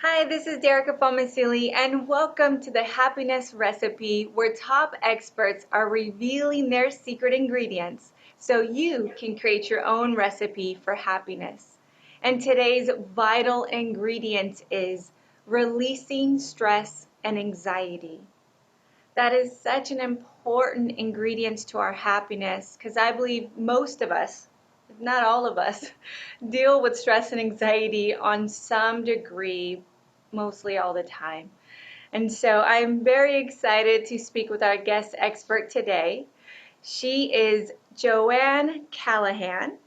Hi, this is Derica Fomasili, and welcome to the Happiness Recipe, where top experts are revealing their secret ingredients so you can create your own recipe for happiness. And today's vital ingredient is releasing stress and anxiety. That is such an important ingredient to our happiness because I believe most of us, if not all of us, deal with stress and anxiety on some degree, mostly all the time. And so I'm very excited to speak with our guest expert today. She is Joanne Callahan,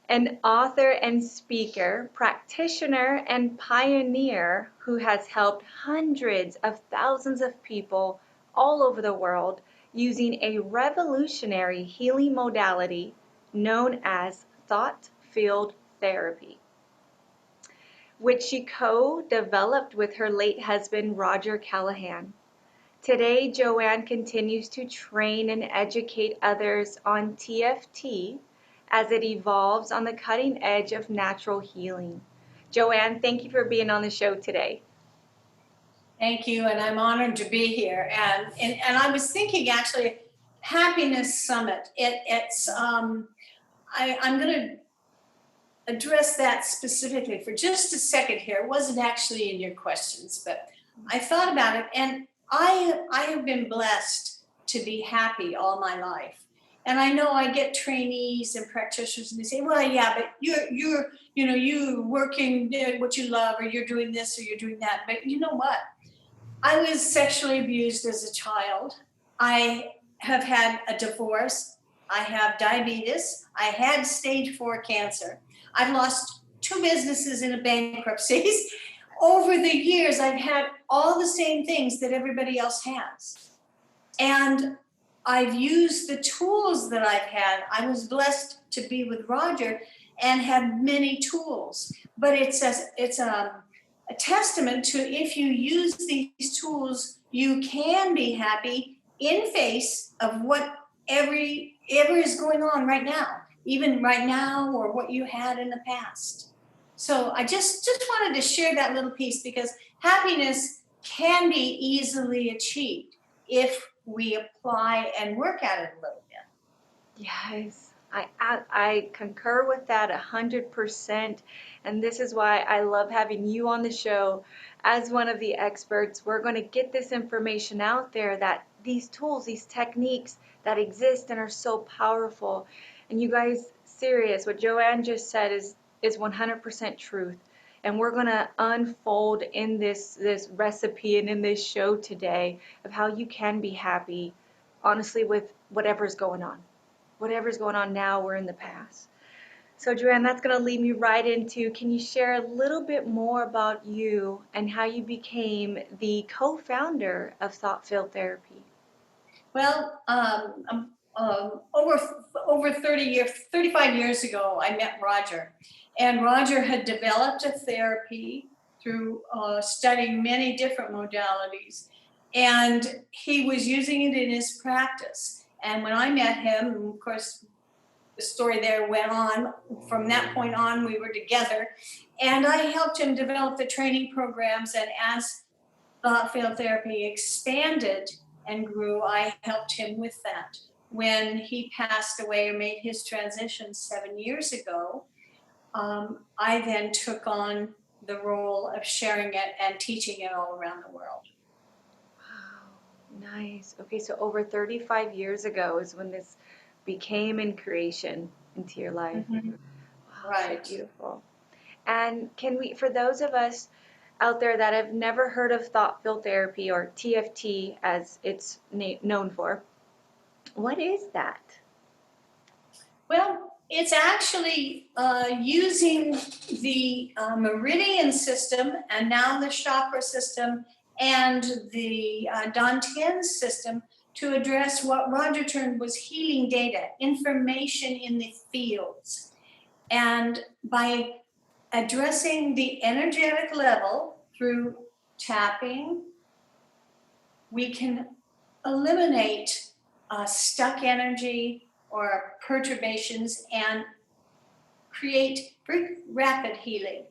an author and speaker, practitioner, and pioneer who has helped hundreds of thousands of people all over the world using a revolutionary healing modality known as thought field therapy, which she co-developed with her late husband, Roger Callahan. Today, Joanne continues to train and educate others on TFT as it evolves on the cutting edge of natural healing. Joanne, thank you for being on the show today. Thank you, and I'm honored to be here. And I was thinking actually, Happiness Summit. I'm going to address that specifically for just a second here. It wasn't actually in your questions, but I thought about it, and I have been blessed to be happy all my life. And I know I get trainees and practitioners, and they say, "Well, yeah, but you're working what you love, or you're doing this, or you're doing that." But you know what? I was sexually abused as a child. I have had a divorce. I have diabetes. I had stage 4 cancer. I've lost 2 businesses in a bankruptcies. Over the years, I've had all the same things that everybody else has. And I've used the tools that I've had. I was blessed to be with Roger and had many tools. But it's a testament to, if you use these tools, you can be happy in face of whatever is going on right now, even right now, or what you had in the past. So I just wanted to share that little piece, because happiness can be easily achieved if we apply and work at it a little bit. Yes, I concur with that 100%. And this is why I love having you on the show as one of the experts. We're going to get this information out there, that these tools, these techniques that exist and are so powerful. And you guys, serious, what Joanne just said is 100% truth. And we're going to unfold in this recipe and in this show today of how you can be happy, honestly, with whatever's going on. Whatever's going on now, we're in the past. So, Joanne, that's going to lead me right into, can you share a little bit more about you and how you became the co-founder of Thought Field Therapy? Well, over 35 years ago, I met Roger, and Roger had developed a therapy through studying many different modalities, and he was using it in his practice. And when I met him, of course, the story there went on. From that point on, we were together, and I helped him develop the training programs. And as thought field therapy expanded and grew, I helped him with that. When he passed away or made his transition 7 years ago, I then took on the role of sharing it and teaching it all around the world. Wow, nice. Okay, so over 35 years ago is when this became in creation into your life. Mm-hmm. Wow, Right. so beautiful. And can we, for those of us out there that have never heard of thought field therapy, or TFT as it's known for, what is that? Well, it's actually using the meridian system, and now the chakra system, and the Dantian system, to address what Roger termed was healing data, information in the fields. And by addressing the energetic level through tapping, we can eliminate stuck energy or perturbations and create very rapid healing.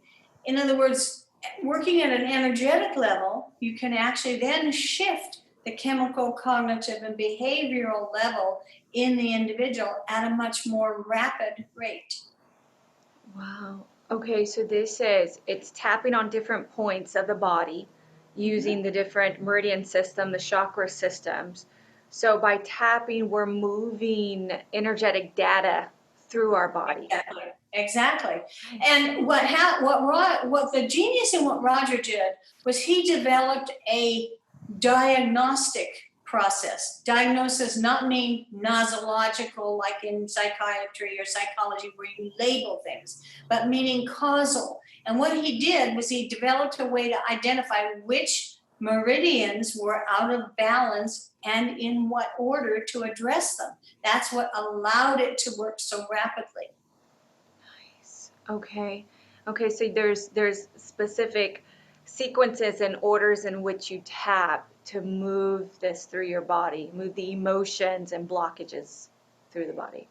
In other words, working at an energetic level, you can actually then shift the chemical, cognitive, and behavioral level in the individual at a much more rapid rate. Wow. Okay, so this says it's tapping on different points of the body using the different meridian system, the chakra systems. So by tapping, we're moving energetic data through our body. Exactly. And what the genius in what Roger did was he developed a diagnostic process. Diagnosis not mean nosological like in psychiatry or psychology where you label things, but meaning causal. And what he did was he developed a way to identify which meridians were out of balance and in what order to address them. That's what allowed it to work so rapidly. Nice. Okay. Okay, so there's specific sequences and orders in which you tap to move this through your body, move the emotions and blockages through the body.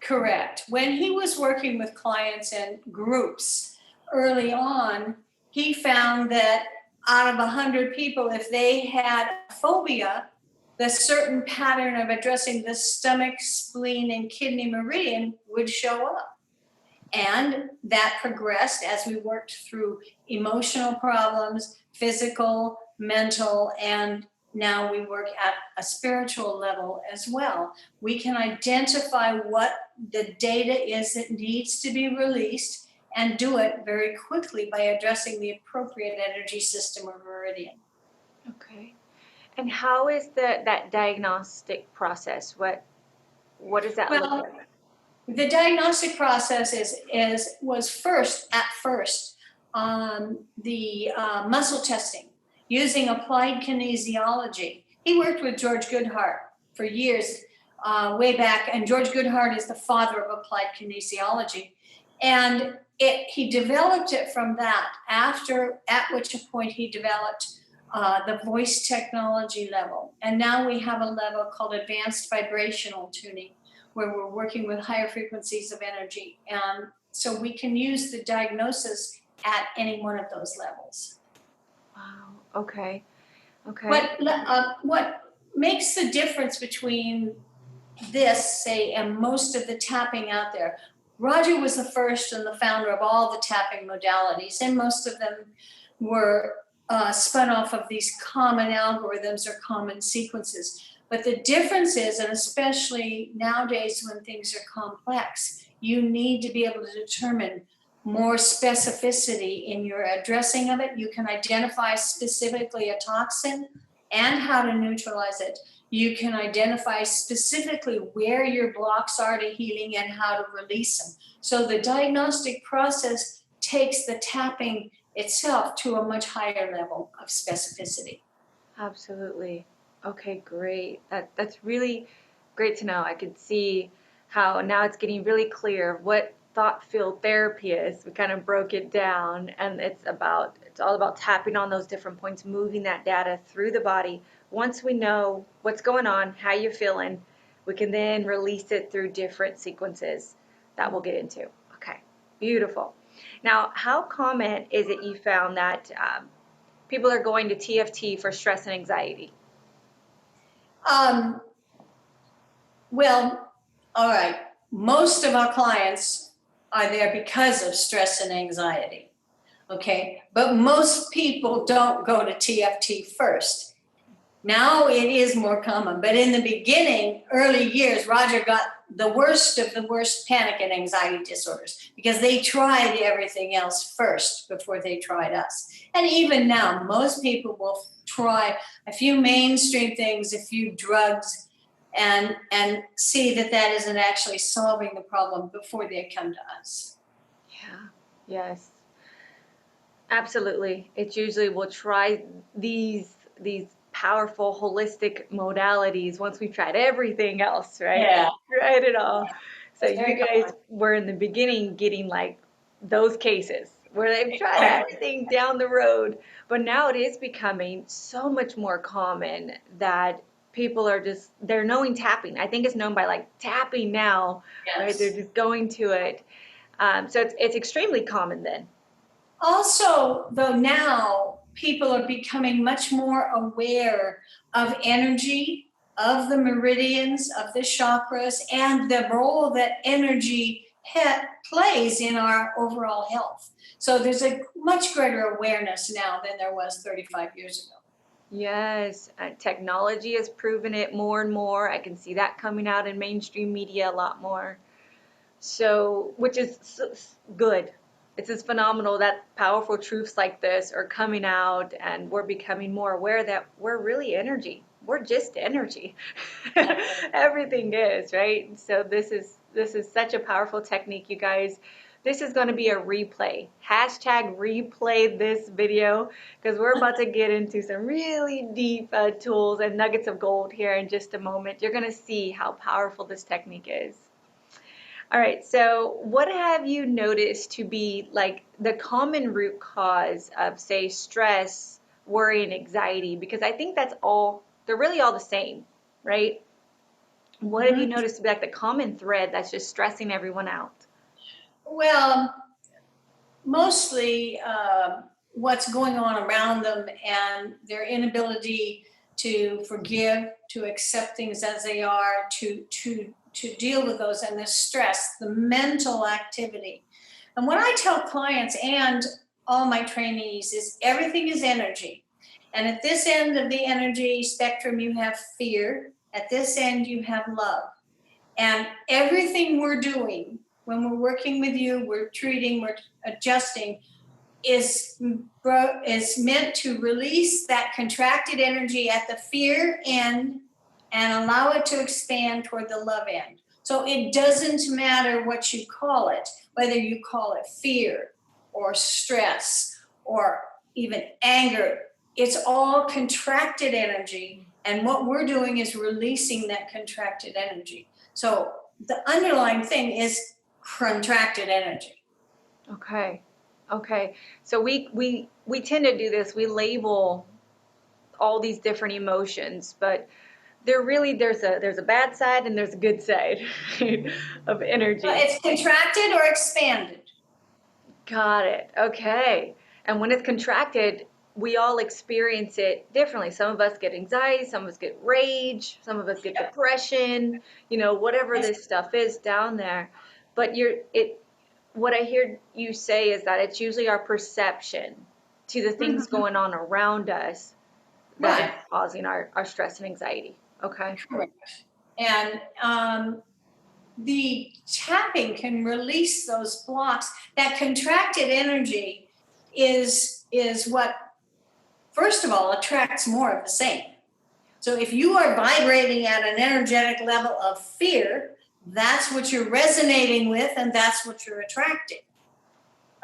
Correct. When he was working with clients and groups early on, he found that out of 100 people, if they had a phobia, the certain pattern of addressing the stomach, spleen, and kidney meridian would show up. And that progressed as we worked through emotional problems, physical, mental, and now we work at a spiritual level as well. We can identify what the data is that needs to be released and do it very quickly by addressing the appropriate energy system or meridian. Okay. And how is that diagnostic process? What does that look Well, like? the diagnostic process was first the muscle testing using applied kinesiology. He worked with George Goodhart for years, way back, and George Goodhart is the father of applied kinesiology. And he developed it from that, at which point he developed the voice technology level. And now we have a level called advanced vibrational tuning, where we're working with higher frequencies of energy. And so we can use the diagnosis at any one of those levels. Wow. Okay. Okay. What makes the difference between this, say, and most of the tapping out there? Roger was the first and the founder of all the tapping modalities, and most of them were spun off of these common algorithms or common sequences. But the difference is, and especially nowadays when things are complex, you need to be able to determine more specificity in your addressing of it. You can identify specifically a toxin and how to neutralize it. You can identify specifically where your blocks are to healing and how to release them. So the diagnostic process takes the tapping itself to a much higher level of specificity. Absolutely. Okay, great. That's really great to know. I could see how now it's getting really clear what thought field therapy is. We kind of broke it down, and it's all about tapping on those different points, moving that data through the body. Once we know what's going on, how you're feeling, we can then release it through different sequences that we'll get into. Okay, beautiful. Now, how common is it you found that people are going to TFT for stress and anxiety? Well, all right. Most of our clients are there because of stress and anxiety. Okay. But most people don't go to TFT first. Now it is more common. But in the beginning, early years, Roger got the worst of the worst panic and anxiety disorders because they tried everything else first before they tried us. And even now, most people will try a few mainstream things, a few drugs, and see that isn't actually solving the problem before they come to us. Yeah, yes, absolutely. It's usually we'll try these powerful holistic modalities once we've tried everything else, right? Yeah. Tried it all. So That's you very guys common. were in the beginning getting like those cases where they've tried Exactly. everything down the road, but now it is becoming so much more common that people are just they're knowing tapping. I think it's known by like tapping now, right? They're Yes. just going to it. So it's extremely common then. Also, though, now people are becoming much more aware of energy, of the meridians, of the chakras, and the role that energy plays in our overall health. So there's a much greater awareness now than there was 35 years ago. Yes, technology has proven it more and more. I can see that coming out in mainstream media a lot more. So, which is good. It's just phenomenal that powerful truths like this are coming out and we're becoming more aware that we're really energy. We're just energy. Everything is, right? So this is such a powerful technique, you guys. This is going to be a replay. Hashtag replay this video because we're about to get into some really deep tools and nuggets of gold here in just a moment. You're going to see how powerful this technique is. All right, so what have you noticed to be like the common root cause of, say, stress, worry, and anxiety? Because I think they're really all the same, right? What have you Mhm. noticed to be like the common thread that's just stressing everyone out? Well, mostly what's going on around them and their inability to forgive, to accept things as they are, to deal with those, and the stress, the mental activity. And what I tell clients and all my trainees is everything is energy. And at this end of the energy spectrum, you have fear. At this end, you have love. And everything we're doing when we're working with you, we're treating, we're adjusting, is meant to release that contracted energy at the fear end and allow it to expand toward the love end. So it doesn't matter what you call it, whether you call it fear or stress or even anger. It's all contracted energy. And what we're doing is releasing that contracted energy. So the underlying thing is contracted energy. Okay. Okay. So we tend to do this. We label all these different emotions, but there's a bad side and there's a good side of energy. It's contracted or expanded. Got it. Okay. And when it's contracted, we all experience it differently. Some of us get anxiety, some of us get rage, some of us get Yep. depression, whatever Yes. this stuff is down there. But what I hear you say is that it's usually our perception to the things Mhm. going on around us that is Right. causing our stress and anxiety. Okay. Correct. And the tapping can release those blocks. That contracted energy is what, first of all, attracts more of the same. So if you are vibrating at an energetic level of fear, that's what you're resonating with, and that's what you're attracting.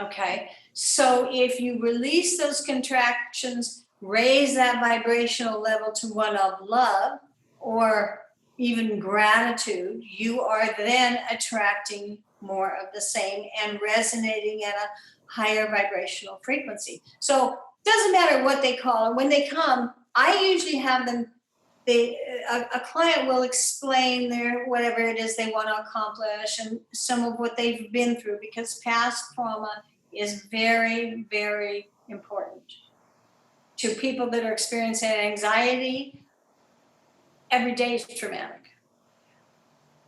Okay. So if you release those contractions, raise that vibrational level to one of love or even gratitude, you are then attracting more of the same and resonating at a higher vibrational frequency. So it doesn't matter what they call it. When they come, I usually have them, a client will explain their whatever it is they want to accomplish and some of what they've been through, because past trauma is very, very important to people that are experiencing anxiety. Every day is traumatic.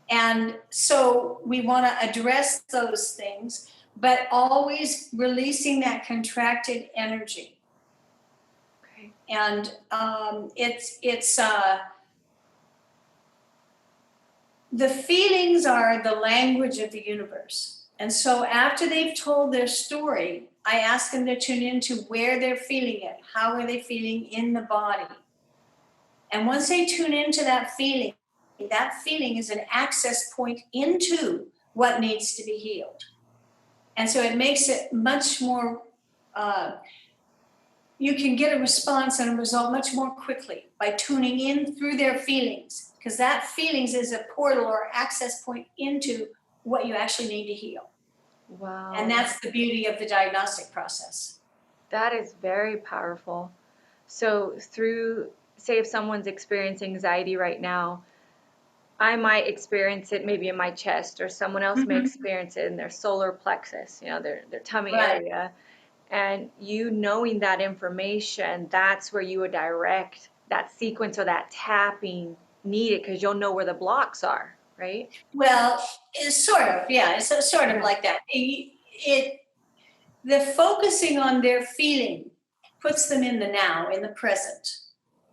And so we want to address those things, but always releasing that contracted energy. Okay. And the feelings are the language of the universe. And so after they've told their story, I ask them to tune into where they're feeling it. How are they feeling in the body? And once they tune into that feeling is an access point into what needs to be healed. And so it makes it much more, you can get a response and a result much more quickly by tuning in through their feelings, because that feelings is a portal or access point into what you actually need to heal. Wow. And that's the beauty of the diagnostic process. That is very powerful. So say if someone's experiencing anxiety right now, I might experience it maybe in my chest, or someone else may Mm-hmm. experience it in their solar plexus, their tummy Right. area. And you knowing that information, that's where you would direct that sequence or that tapping needed, because you'll know where the blocks are, right? Well, it's sort of, yeah, it's sort of Yeah. like that. The focusing on their feeling puts them in the now, in the present.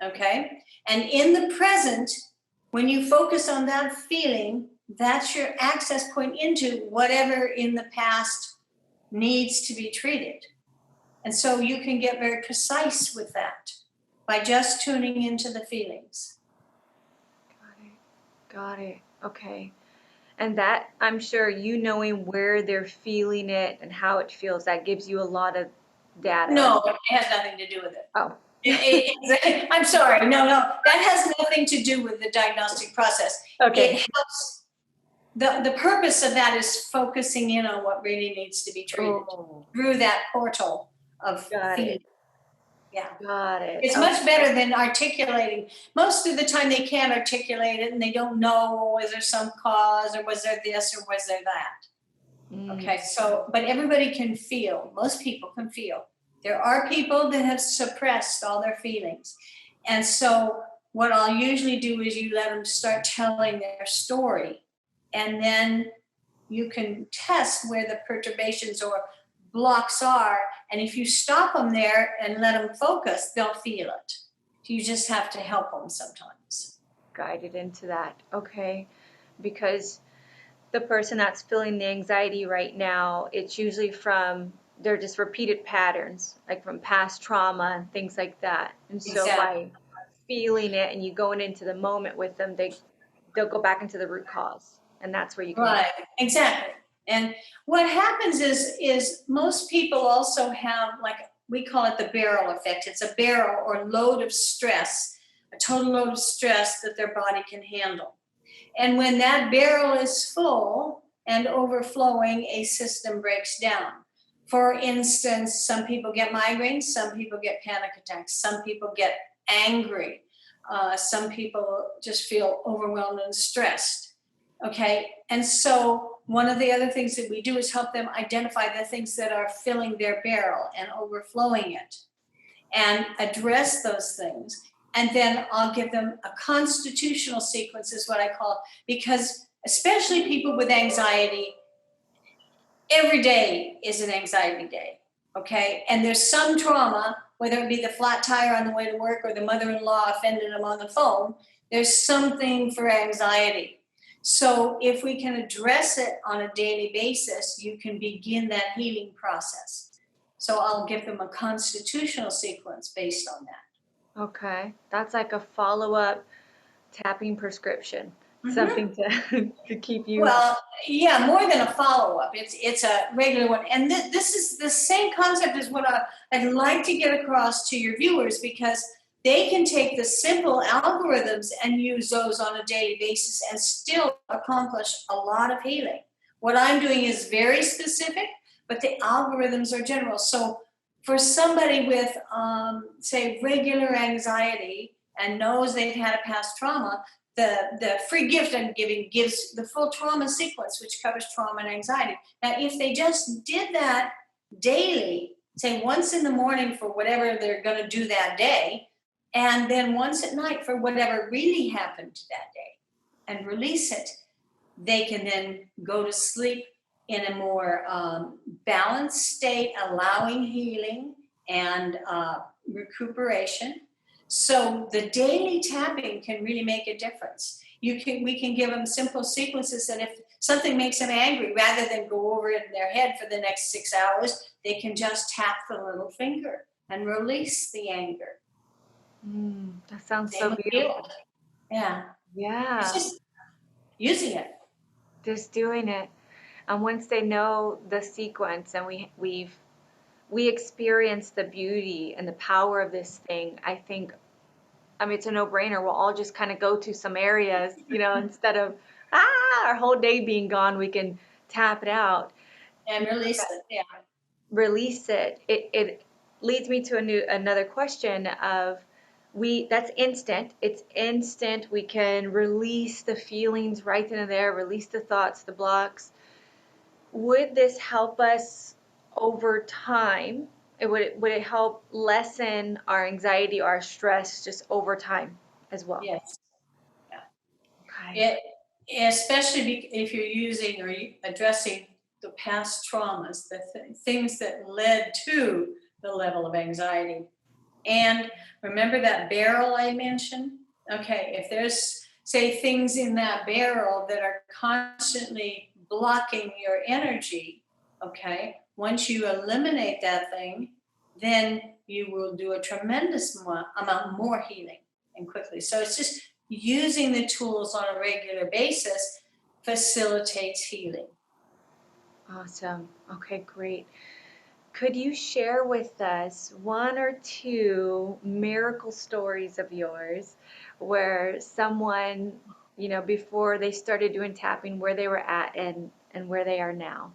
Okay? And in the present, when you focus on that feeling, that's your access point into whatever in the past needs to be treated. And so you can get very precise with that by just tuning into the feelings. Got it. Got it. Okay. And that, I'm sure you knowing where they're feeling it and how it feels, that gives you a lot of data. No, it has nothing to do with it. Oh, I'm sorry. No, that has nothing to do with the diagnostic process. okay. It helps. The purpose of that is focusing in on what really needs to be treated through that portal of Got feeling. it. Yeah. Got it. It's much better than articulating. Most of the time they can't articulate it and they don't know, was there some cause or was there this or was there that? Okay, so, but everybody can feel. Most people can feel. There are people that have suppressed all their feelings. And so what I'll usually do is you let them start telling their story. And then you can test where the perturbations or blocks are. And if you stop them there and let them focus, they'll feel it. You just have to help them sometimes. Guided into that. Okay. Because the person that's feeling the anxiety right now, it's usually from, they're just repeated patterns, like from past trauma and things like that. And so Exactly. by feeling it and you going into the moment with them, they'll go back into the root cause. And that's where you can Right, exactly. And what happens is most people also have, like, we call it the barrel effect. It's a barrel or load of stress, a total load of stress that their body can handle. And when that barrel is full and overflowing, a system breaks down. For instance, some people get migraines, some people get panic attacks, some people get angry, some people just feel overwhelmed and stressed. Okay, and so one of the other things that we do is help them identify the things that are filling their barrel and overflowing it and address those things. And then I'll give them a constitutional sequence, is what I call, because especially people with anxiety, every day is an anxiety day, okay? And there's some trauma, whether it be the flat tire on the way to work or the mother-in-law offended them on the phone, there's something for anxiety. So if we can address it on a daily basis, you can begin that healing process. So I'll give them a constitutional sequence based on that. Okay. That's like a follow-up tapping prescription. Mm-hmm. Something to keep you. Well, yeah, more than a follow-up. It's a regular one. And this is the same concept as what I'd like to get across to your viewers, because they can take the simple algorithms and use those on a daily basis and still accomplish a lot of healing. What I'm doing is very specific, but the algorithms are general. So for somebody with, say, regular anxiety and knows they've had a past trauma, the free gift I'm giving gives the full trauma sequence, which covers trauma and anxiety. Now, if they just did that daily, say once in the morning for whatever they're going to do that day, and then once at night for whatever really happened that day, and release it, they can then go to sleep in a more balanced state, allowing healing and recuperation. So the daily tapping can really make a difference. We can give them simple sequences that if something makes them angry, rather than go over it in their head for the next 6 hours, they can just tap the little finger and release the anger. That sounds so beautiful. Yeah. Yeah. It's just using it. Just doing it. And once they know the sequence and we experience the beauty and the power of this thing, I think, I mean, it's a no-brainer. We'll all just kind of go to some areas, instead of our whole day being gone, we can tap it out And release it. Yeah. Release it. It leads me to another question of that's instant. It's instant. We can release the feelings right then and there, release the thoughts, the blocks. Would this help us over time? would it help lessen our anxiety or our stress just over time as well? Yes. Okay. It, especially if you're using or addressing the past traumas, the things that led to the level of anxiety. And remember that barrel I mentioned? Okay, if there's, say, things in that barrel that are constantly blocking your energy, okay, once you eliminate that thing, then you will do a tremendous amount more healing and quickly. So it's just using the tools on a regular basis facilitates healing. Awesome. Okay, great. Could you share with us one or two miracle stories of yours where someone, before they started doing tapping, where they were at and where they are now?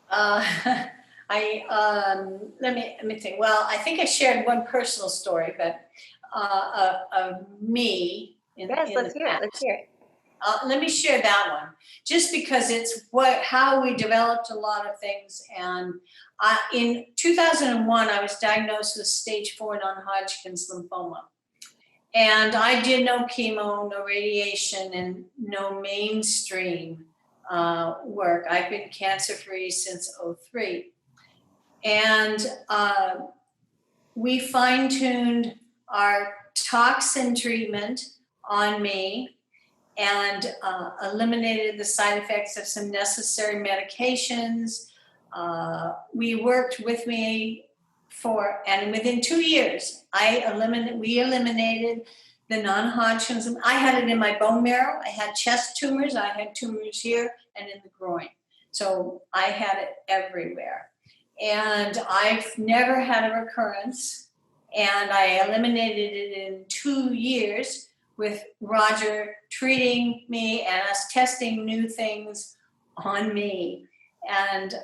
Uh, let me think. Well, I think I shared one personal story, but of me Yes, in let's the hear it. Let's past. hear it. Let me share that one, just because it's how we developed a lot of things. And in 2001, I was diagnosed with stage 4 non-Hodgkin's lymphoma, and I did no chemo, no radiation, and no mainstream work. I've been cancer-free since '03. And we fine-tuned our toxin treatment on me and eliminated the side effects of some necessary medications. We worked with me and within 2 years, we eliminated the non-Hodgkin's. I had it in my bone marrow. I had chest tumors. I had tumors here and in the groin. So I had it everywhere. And I've never had a recurrence. And I eliminated it in 2 years with Roger treating me and us testing new things on me. And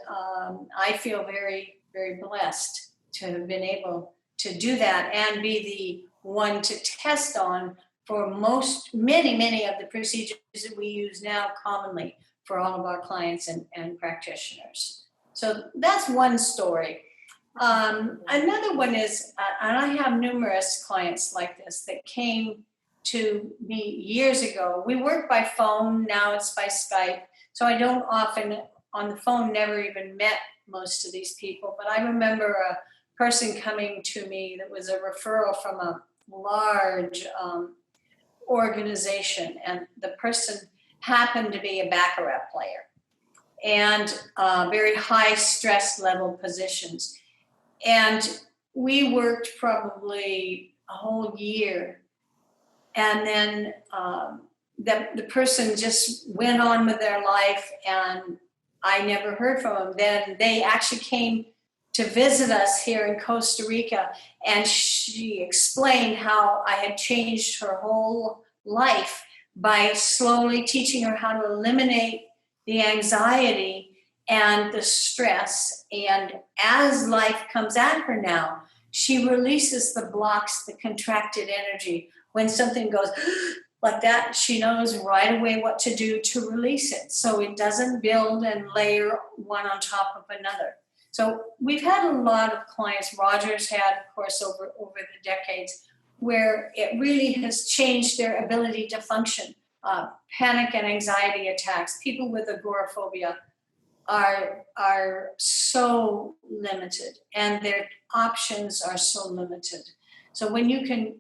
I feel very, very blessed to have been able to do that and be the one to test on for many of the procedures that we use now commonly for all of our clients and practitioners. So that's one story. Another one is, and I have numerous clients like this that came to me years ago. We work by phone, now it's by Skype. So I don't often, on the phone, never even met most of these people. But I remember a person coming to me that was a referral from a large organization. And the person happened to be a baccarat player and very high stress level positions. And we worked probably a whole year. And then the person just went on with their life, and I never heard from them. Then they actually came to visit us here in Costa Rica, and she explained how I had changed her whole life by slowly teaching her how to eliminate the anxiety and the stress. And as life comes at her now, she releases the blocks, the contracted energy. When something goes like that, she knows right away what to do to release it, so it doesn't build and layer one on top of another. So we've had a lot of clients, Roger's had, of course, over the decades, where it really has changed their ability to function. Panic and anxiety attacks, people with agoraphobia are so limited, and their options are so limited. So when you can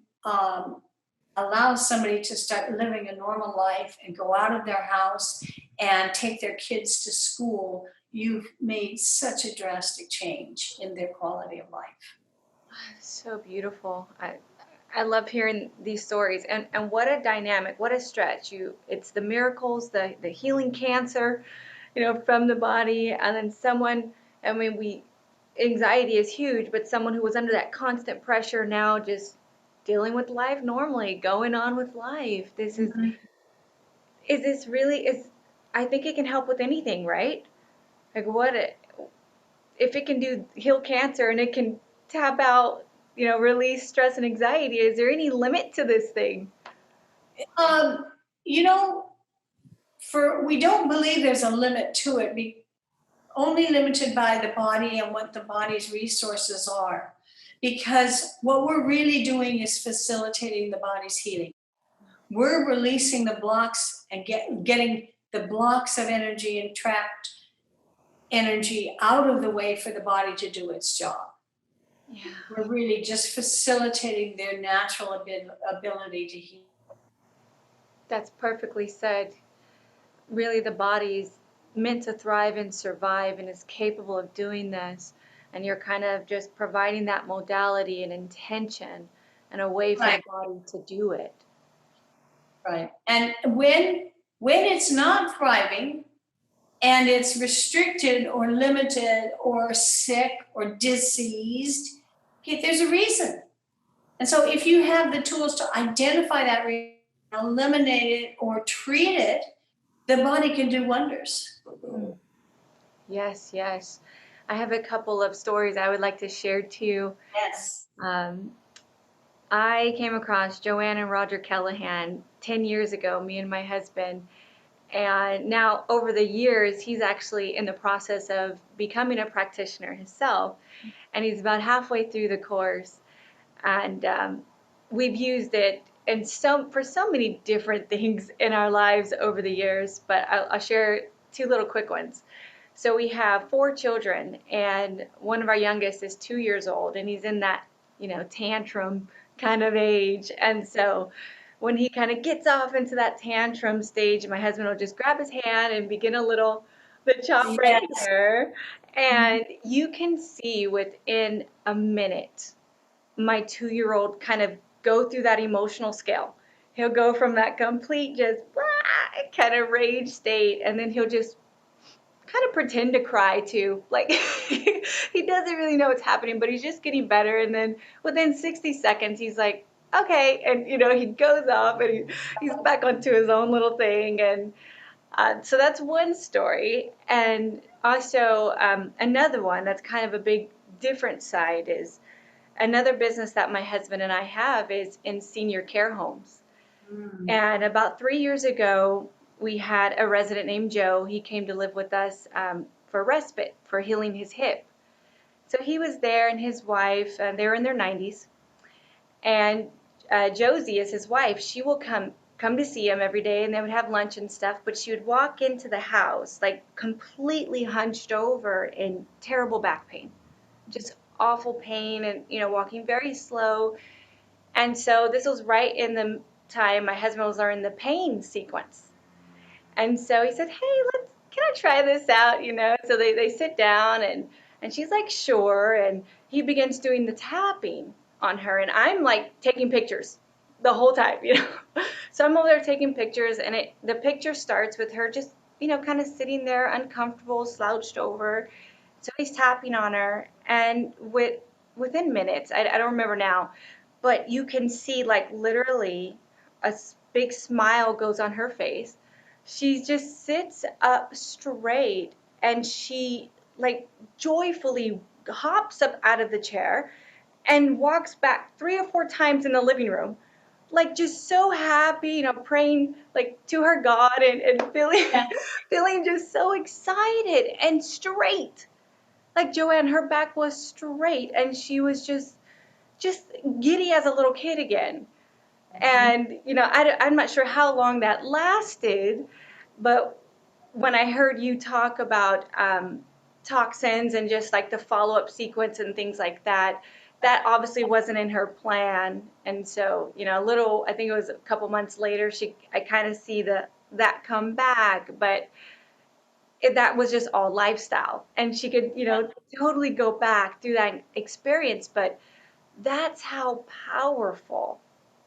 allow somebody to start living a normal life and go out of their house and take their kids to school, you've made such a drastic change in their quality of life. So beautiful. I love hearing these stories, and what a dynamic, what a stretch. It's the miracles, the healing cancer, from the body, and then someone, I mean, anxiety is huge, but someone who was under that constant pressure now just dealing with life normally, going on with life. Is this really, I think it can help with anything, right? Like if it can heal cancer and it can tap out, release stress and anxiety, is there any limit to this thing? You know, we don't believe there's a limit to it, only limited by the body and what the body's resources are. Because what we're really doing is facilitating the body's healing. We're releasing the blocks and getting the blocks of energy and trapped energy out of the way for the body to do its job. Yeah. We're really just facilitating their natural ability to heal. That's perfectly said. Really, the body's meant to thrive and survive and is capable of doing this. And you're kind of just providing that modality and intention and a way for Right. the body to do it. Right. And when it's not thriving and it's restricted or limited or sick or diseased, okay, there's a reason. And so if you have the tools to identify that reason, eliminate it or treat it, the body can do wonders. Yes, yes. I have a couple of stories I would like to share too. Yes. I came across Joanne and Roger Callahan 10 years ago, me and my husband. And now, over the years, he's actually in the process of becoming a practitioner himself. And he's about halfway through the course. And we've used it for so many different things in our lives over the years. But I'll share two little quick ones. So we have four children, and one of our youngest is 2 years old, and he's in that, tantrum kind of age. And so when he kind of gets off into that tantrum stage, my husband will just grab his hand and begin the chop right Yes. here. And you can see within a minute, my 2-year-old kind of go through that emotional scale. He'll go from that complete just kind of rage state, and then he'll just kind of pretend to cry too. Like he doesn't really know what's happening, but he's just getting better. And then within 60 seconds, he's like, okay. And, he goes off and he's back onto his own little thing. And so that's one story. And also another one that's kind of a big different side is another business that my husband and I have is in senior care homes. And about 3 years ago, we had a resident named Joe. He came to live with us for respite, for healing his hip. So he was there, and his wife, they were in their 90s. And Josie is his wife. She will come to see him every day, and they would have lunch and stuff. But she would walk into the house like completely hunched over in terrible back pain, just awful pain, and walking very slow. And so this was right in the time my husband was learning the pain sequence. And so he said, hey, can I try this out? So they sit down, and she's like, sure. And he begins doing the tapping on her, and I'm like taking pictures the whole time. So I'm over there taking pictures, and the picture starts with her just, kind of sitting there uncomfortable, slouched over. So he's tapping on her, and within minutes, I don't remember now, but you can see like literally a big smile goes on her face. She just sits up straight, and she like joyfully hops up out of the chair and walks back 3 or 4 times in the living room, like just so happy, praying like to her God, and feeling feeling just so excited and straight. Like Joanne, her back was straight, and she was just giddy as a little kid again. And I'm not sure how long that lasted, but when I heard you talk about toxins and just like the follow-up sequence and things like that, that obviously wasn't in her plan. And so, I think it was a couple months later, I kind of see that come back, but that was just all lifestyle. And she could, totally go back through that experience. But that's how powerful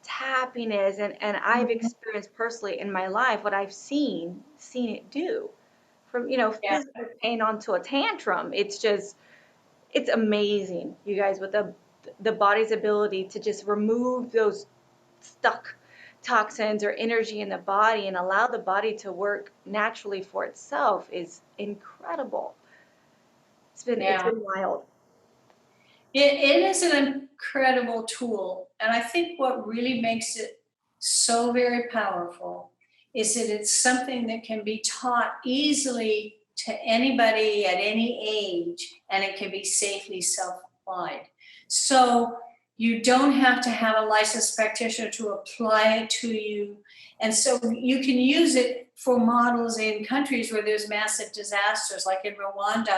tapping is. And I've experienced personally in my life what I've seen it do. From, Yeah. physical pain onto a tantrum. It's amazing, you guys, with the body's ability to just remove those stuck toxins or energy in the body and allow the body to work naturally for itself is incredible. It's been wild. It is an incredible tool. And I think what really makes it so very powerful is that it's something that can be taught easily to anybody at any age, and it can be safely self-applied. So you don't have to have a licensed practitioner to apply it to you. And so you can use it for models in countries where there's massive disasters, like in Rwanda,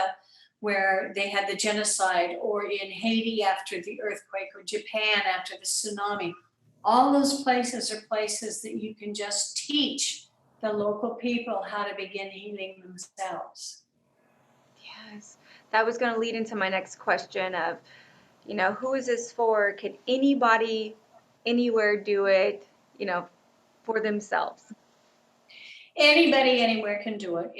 where they had the genocide, or in Haiti after the earthquake, or Japan after the tsunami. All those places are places that you can just teach the local people how to begin healing themselves. Yes, that was going to lead into my next question of, who is this for? Can anybody, anywhere do it, for themselves? Anybody anywhere can do it.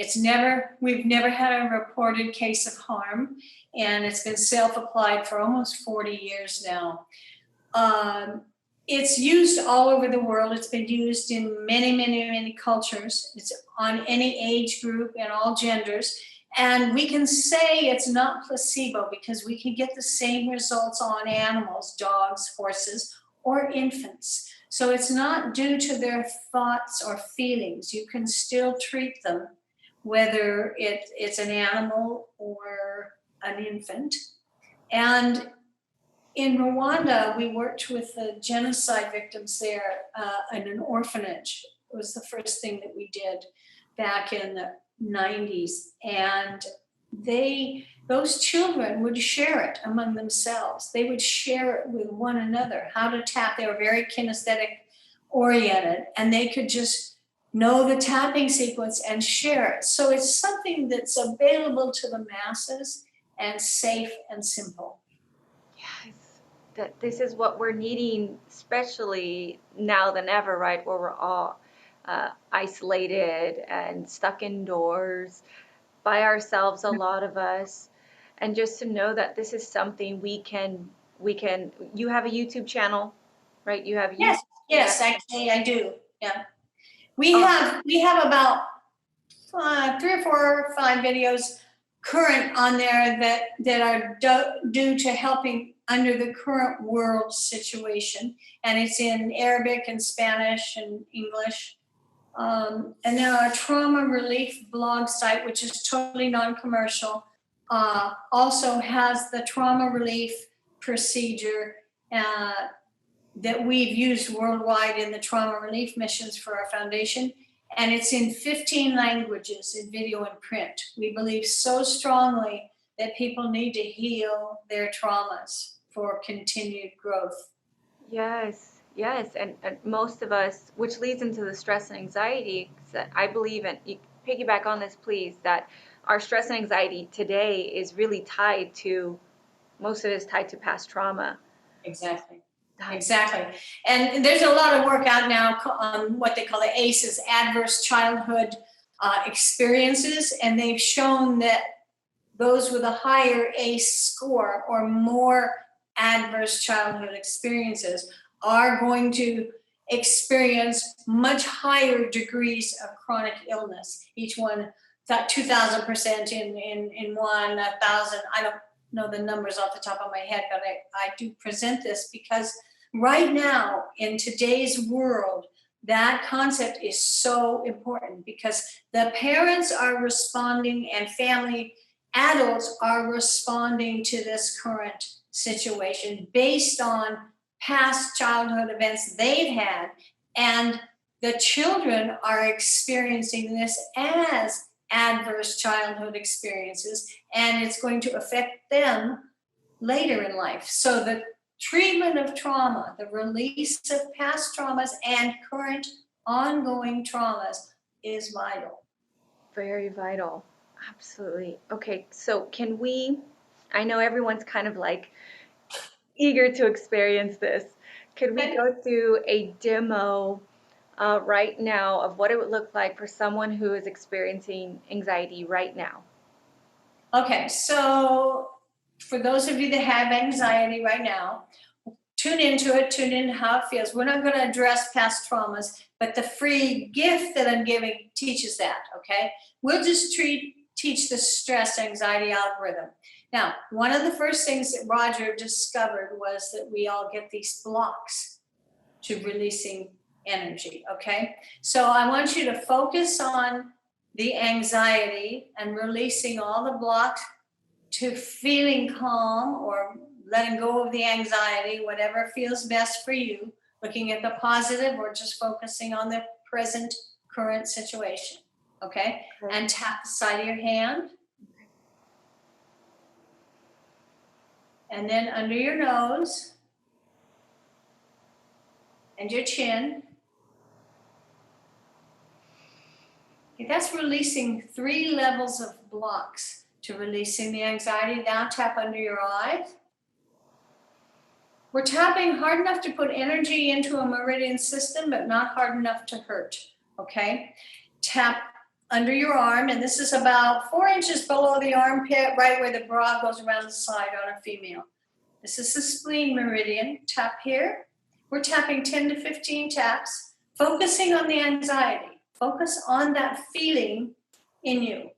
We've never had a reported case of harm, and it's been self-applied for almost 40 years now. It's used all over the world. It's been used in many, many, many cultures. It's on any age group and all genders. And we can say it's not placebo because we can get the same results on animals, dogs, horses, or infants. So it's not due to their thoughts or feelings. You can still treat them, whether it's an animal or an infant. And in Rwanda, we worked with the genocide victims there in an orphanage. It was the first thing that we did back in the 90s. And those children would share it among themselves. They would share it with one another, how to tap. They were very kinesthetic oriented, and they could just know the tapping sequence and share it. So it's something that's available to the masses and safe and simple. Yes, that this is what we're needing, especially now than ever, right? Where we're all isolated and stuck indoors by ourselves, a lot of us. And just to know that this is something you have a YouTube channel, right? You have a YouTube. Yes, actually I do. Yeah. We have about 3 or 4 or 5 videos current on there that are due to helping under the current world situation. And it's in Arabic and Spanish and English. And then our trauma relief blog site, which is totally non-commercial, also has the trauma relief procedure that we've used worldwide in the trauma relief missions for our foundation. And it's in 15 languages in video and print. We believe so strongly that people need to heal their traumas for continued growth. Yes, yes. And most of us, which leads into the stress and anxiety, that I believe in, you piggyback on this, please, that our stress and anxiety today is really tied to, most of it is tied to past trauma. Exactly. And there's a lot of work out now on what they call the ACEs, adverse childhood experiences. And they've shown that those with a higher ACE score or more adverse childhood experiences are going to experience much higher degrees of chronic illness. Each one, 2,000% in one, 1,000. I don't know the numbers off the top of my head, but I do present this because right now in today's world, that concept is so important because the parents are responding and family adults are responding to this current situation based on past childhood events they've had, and the children are experiencing this as adverse childhood experiences, and it's going to affect them later in life. So the treatment of trauma, the release of past traumas and current ongoing traumas is vital. Very vital. Absolutely. Okay, so I know everyone's kind of like eager to experience this. Could we go through a demo right now of what it would look like for someone who is experiencing anxiety right now? Okay, so for those of you that have anxiety right now, tune into it, tune into how it feels. We're not going to address past traumas, but the free gift that I'm giving teaches that, okay? We'll just teach the stress anxiety algorithm. Now, one of the first things that Roger discovered was that we all get these blocks to releasing energy, okay? So I want you to focus on the anxiety and releasing all the blocks to feeling calm or letting go of the anxiety, whatever feels best for you, looking at the positive or just focusing on the present current situation. Okay? And tap the side of your hand. And then under your nose and your chin. Okay, that's releasing 3 levels of blocks to releasing the anxiety. Now tap under your eyes. We're tapping hard enough to put energy into a meridian system, but not hard enough to hurt, okay? Tap under your arm, and this is about 4 inches below the armpit, right where the bra goes around the side on a female. This is the spleen meridian. Tap here. We're tapping 10 to 15 taps, focusing on the anxiety. Focus on that feeling in you.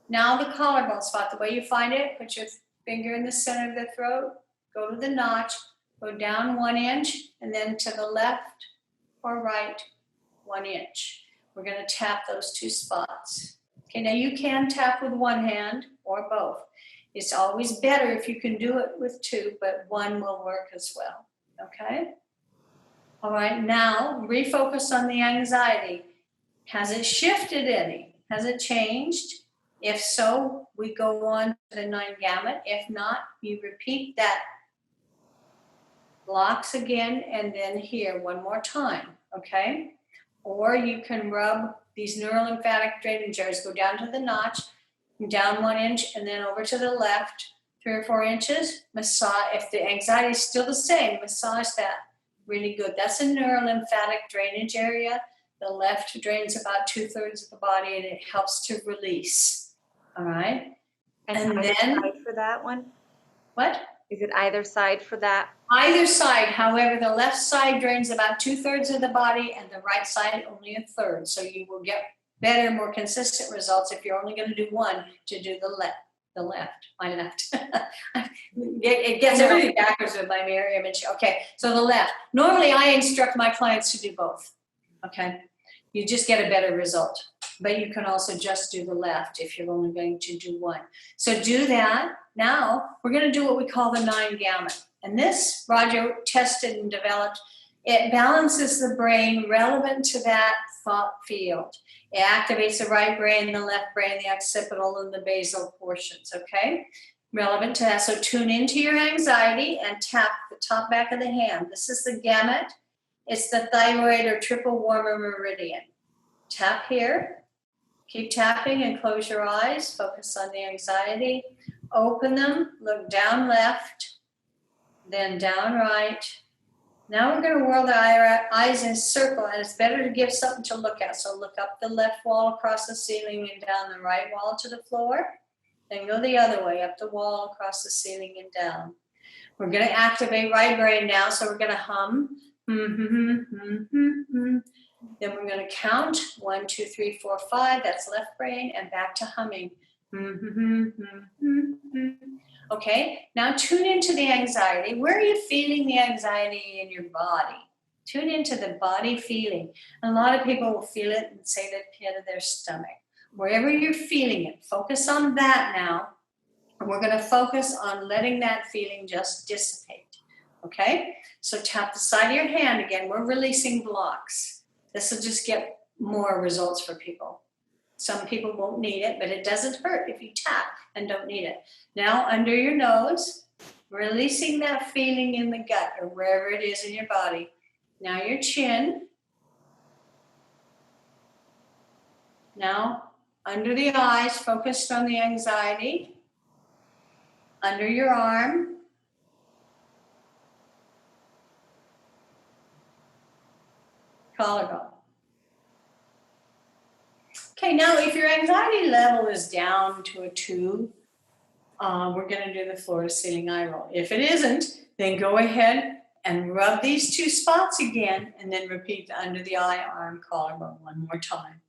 Now the collarbone spot, the way you find it, put your finger in the center of the throat, go to the notch, go down 1 inch, and then to the left or right 1 inch. We're going to tap those 2 spots. Okay, now you can tap with 1 hand or both. It's always better if you can do it with 2, but 1 will work as well. Okay? All right, now refocus on the anxiety. Has it shifted any? Has it changed? If so, we go on to the 9 gamut. If not, you repeat that blocks again and then here 1 more time, okay? Or you can rub these neurolymphatic drainage areas, go down to the notch, down 1 inch, and then over to the left 3 or 4 inches. Massage, if the anxiety is still the same, massage that really good. That's a neurolymphatic drainage area. The left drains about 2/3 of the body and it helps to release. All right. And then side for that one? What? Is it either side for that? Either side. However, the left side drains about 2/3 of the body and the right side only 1/3. So you will get better, more consistent results if you're only going to do one to do the left. My left. It gets everything backwards with my mirror image. Okay, so the left. Normally, I instruct my clients to do both. Okay, you just get a better result. But you can also just do the left if you're only going to do one. So do that. Now, we're going to do what we call the 9 gamut. And this, Roger tested and developed. It balances the brain relevant to that thought field. It activates the right brain, the left brain, the occipital, and the basal portions, okay? Relevant to that. So tune into your anxiety and tap the top back of the hand. This is the gamut. It's the thyroid or triple warmer meridian. Tap here. Keep tapping and close your eyes. Focus on the anxiety. Open them. Look down left, then down right. Now we're going to whirl the eyes in a circle, and it's better to give something to look at. So look up the left wall across the ceiling and down the right wall to the floor. Then go the other way, up the wall, across the ceiling and down. We're going to activate right brain now, so we're going to hum. Then we're going to count 1, 2, 3, 4, 5. That's left brain, and back to humming. Okay, now tune into the anxiety. Where are you feeling the anxiety in your body? Tune into the body feeling. A lot of people will feel it and say the pit of their stomach. Wherever you're feeling it, focus on that now. And we're going to focus on letting that feeling just dissipate. Okay, so tap the side of your hand again. We're releasing blocks. This will just get more results for people. Some people won't need it, but it doesn't hurt if you tap and don't need it. Now, under your nose, releasing that feeling in the gut or wherever it is in your body. Now your chin. Now, under the eyes, focused on the anxiety. Under your arm. Collarbone. Okay, now if your anxiety level is down to a 2, we're going to do the floor to ceiling eye roll. If it isn't, then go ahead and rub these 2 spots again and then repeat the under the eye, arm, collarbone 1 more time.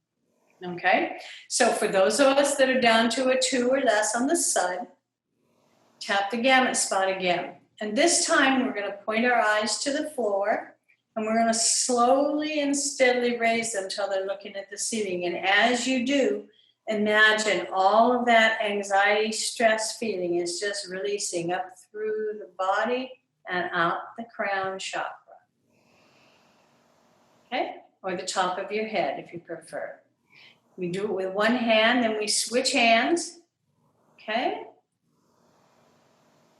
Okay, so for those of us that are down to a 2 or less on the sud, tap the gamut spot again. And this time we're going to point our eyes to the floor. And we're going to slowly and steadily raise them until they're looking at the ceiling. And as you do, Imagine all of that anxiety, stress feeling is just releasing up through the body and out the crown chakra. Okay? Or the top of your head if you prefer. We do it with one hand, then we switch hands. Okay?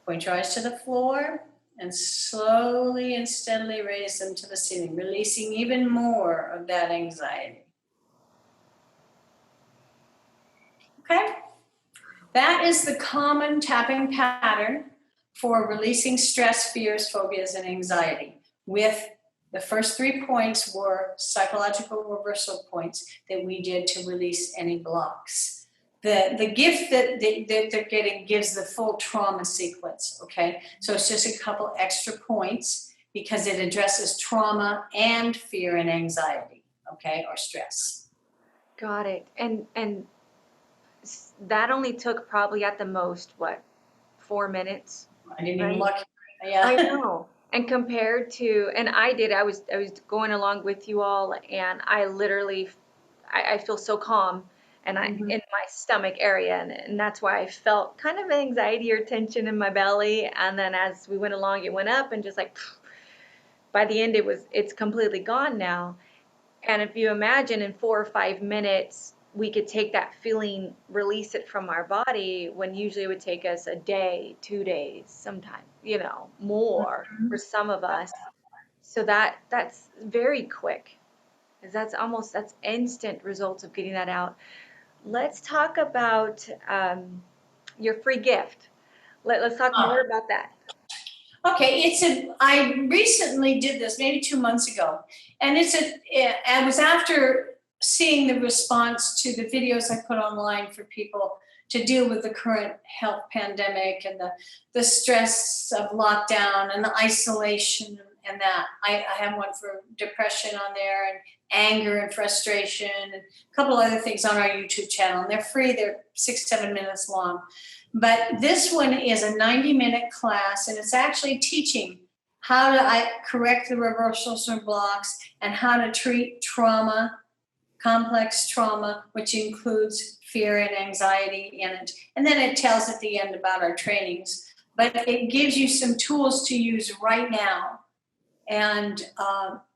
Point your eyes to the floor and slowly and steadily raise them to the ceiling, releasing even more of that anxiety. Okay? That is the common tapping pattern for releasing stress, fears, phobias, and anxiety. With the first 3 points were psychological reversal points that we did to release any blocks. The gift that they're getting gives the full trauma sequence, okay? So it's just a couple extra points because it addresses trauma and fear and anxiety, okay, or stress. Got it. And that only took probably at the most, what, 4 minutes? I didn't Right? even look. Yeah. I know. And compared to, and I was going along with you all, and I literally, I feel so calm, and I Mhm. in my stomach area, and that's why I felt kind of anxiety or tension in my belly. And then as we went along, it went up, and just like by the end, it's completely gone now. And if you imagine in 4 or 5 minutes, we could take that feeling, release it from our body, when usually it would take us a day, 2 days, sometimes, more for some of us. So that's very quick, because that's instant results of getting that out. Let's talk about your free gift. Let's talk more about that. Okay, I recently did this maybe 2 months ago, and I was after seeing the response to the videos I put online for people to deal with the current health pandemic and the stress of lockdown and the isolation and that. I have one for depression on there and anger and frustration and a couple other things on our YouTube channel. And they're free, they're 6, 7 minutes long. But this one is a 90-minute class, and it's actually teaching how to correct the reversals or blocks and how to treat trauma, complex trauma, which includes fear and anxiety in it. And then it tells at the end about our trainings. But it gives you some tools to use right now and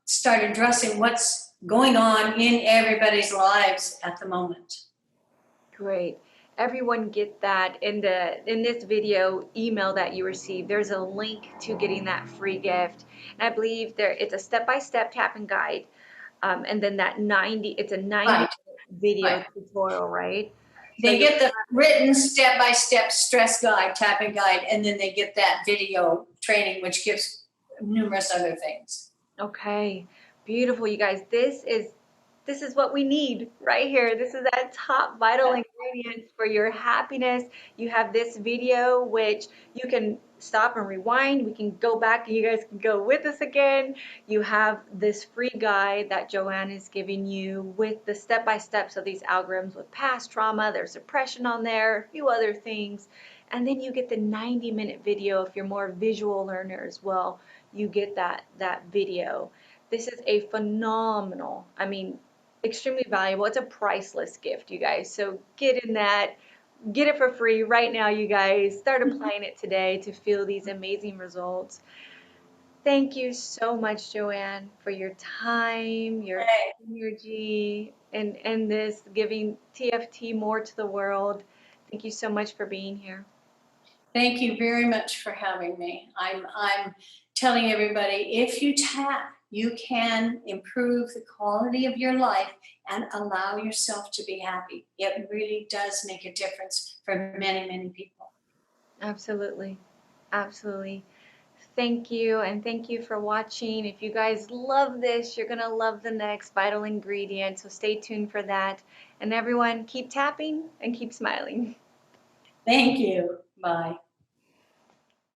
start addressing what's going on in everybody's lives at the moment. Great. Everyone get that in this video email that you received. There's a link to getting that free gift. And I believe it's a step-by-step tapping guide. And then it's a 90 Right. video Right. tutorial, right? They get the written step-by-step stress guide, tapping guide, and then they get that video training, which gives numerous other things. Okay, beautiful, you guys. This is what we need right here. This is that top vital ingredients for your happiness. You have this video, which you can stop and rewind. We can go back and you guys can go with us again. You have this free guide that Joanne is giving you with the step-by-steps of these algorithms with past trauma. There's depression on there, a few other things. And then you get the 90-minute video if you're more a visual learner as well. You get that video. This is a phenomenal, extremely valuable. It's a priceless gift, you guys. So get in that, get it for free right now, you guys. Start applying it today to feel these amazing results. Thank you so much, Joanne, for your time, your energy, and this giving TFT more to the world. Thank you so much for being here. Thank you very much for having me. I'm telling everybody, if you tap, you can improve the quality of your life and allow yourself to be happy. It really does make a difference for many, many people. Absolutely. Absolutely. Thank you, and thank you for watching. If you guys love this, you're going to love the next vital ingredient, so stay tuned for that. And everyone, keep tapping and keep smiling. Thank you. Bye.